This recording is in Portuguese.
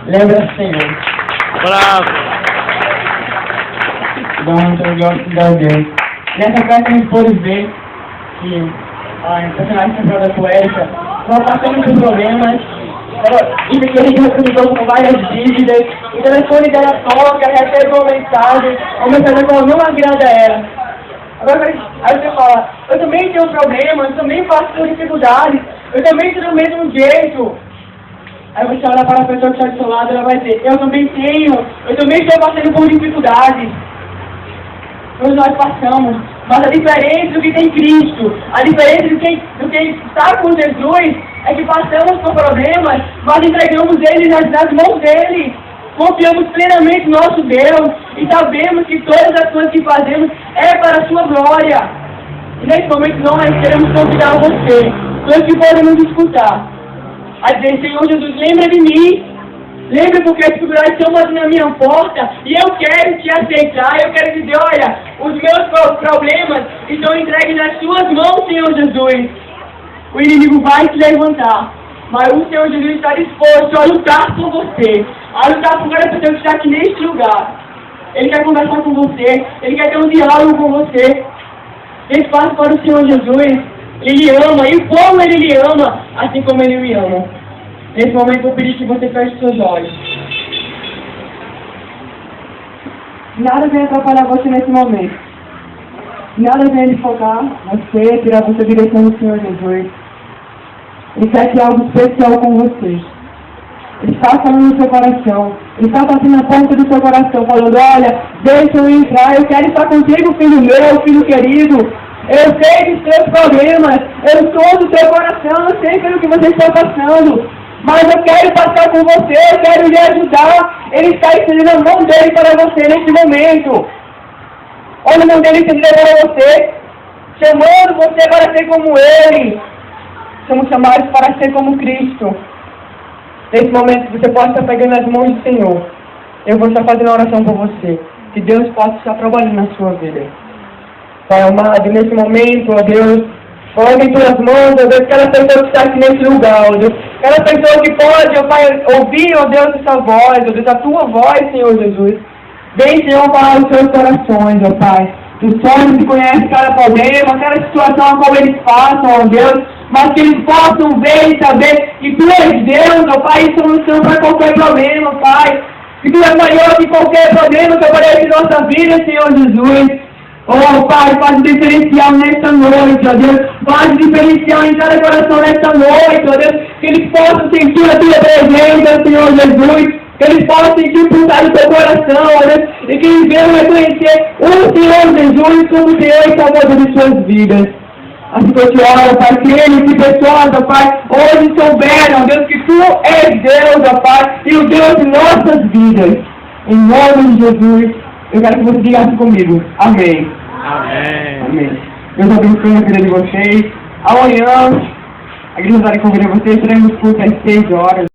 Lembra, Senhor. Bravo. Dá muito orgulho de Deus. Nessa festa a gente pôde ver que a personagem central da poética estava passando por problemas, e que ele representou com várias dívidas, o telefone dela toca, recebe uma mensagem que ela não agrada a ela. Agora, aí você fala, eu também tenho problemas, eu também passo por dificuldades, eu também sou do mesmo jeito. Aí você olha para a pessoa que está do seu lado, ela vai dizer, eu também estou passando por dificuldades. Todos nós passamos, mas a diferença do que tem Cristo, a diferença do que está com Jesus, é que passamos por problemas, mas entregamos eles nas mãos dele. Confiamos plenamente no nosso Deus e sabemos que todas as coisas que fazemos é para a sua glória. E nesse momento nós queremos convidar você, todos que podem nos escutar, a dizer, Senhor Jesus, lembra de mim. Lembra porque as dificuldades estão batendo na minha porta e eu quero te aceitar, eu quero dizer, olha, os meus problemas estão entregues nas suas mãos, Senhor Jesus. O inimigo vai se levantar, mas o Senhor Jesus está disposto a lutar por você, a lutar por cada pessoa que está aqui neste lugar. Ele quer conversar com você, ele quer ter um diálogo com você. Esse espaço para o Senhor Jesus, Ele ama, e como Ele lhe ama, assim como Ele me ama. Nesse momento eu vou pedir que você feche seus olhos. Nada vem atrapalhar você nesse momento. Nada vem focar você, tirar você da direção do Senhor Jesus. Ele quer ter algo especial com você. Ele está falando no seu coração. Ele está batendo na porta do seu coração, falando, olha, deixa eu entrar, eu quero estar contigo, filho meu, filho querido. Eu sei dos seus problemas, eu sou do seu coração, eu sei pelo que você está passando. Mas eu quero passar por você, eu quero lhe ajudar. Ele está estendendo a mão dele para você neste momento. Olha a mão dele estendendo para você, chamando você para ser como Ele. Somos chamados para ser como Cristo. Nesse momento você pode estar pegando as mãos do Senhor. Eu vou estar fazendo a oração por você. Que Deus possa estar trabalhando na sua vida. Pai amado, nesse momento, ó Deus, coloque em tuas mãos, ó Deus, cada pessoa que está aqui nesse lugar, ó Deus, cada pessoa que pode, ó Pai, ouvir, ó Deus, essa voz, ó Deus, a tua voz, Senhor Jesus. Vem, Senhor, para os seus corações, ó Pai. Os sonhos que conhecem cada problema, cada situação a qual eles passam, ó Deus, mas que eles possam ver e saber que Tu és Deus, ó Pai, e solução para qualquer problema, Pai. Que Tu és maior que qualquer problema que aparece em nossa vida, Senhor Jesus. Oh, Pai, faz um diferencial nesta noite, ó Deus. Faz um diferencial em cada coração nesta noite, ó Deus. Que eles possam sentir a Tua presença, Senhor Jesus. Que eles possam sentir o pulsar do Teu coração, ó Deus. E que eles venham reconhecer o Senhor Jesus como Senhor e Salvador de suas vidas. Assim que eu te oro, Pai, que eles, que pessoas, ó Pai, hoje souberam, ó Deus, que Tu és Deus, ó Pai, e o Deus de nossas vidas. Em nome de Jesus, eu quero que você diga assim comigo. Amém. Amém. Amém. Deus abençoe a vida de vocês. Amanhã, a igreja vai convidar vocês, teremos culto às 6 horas.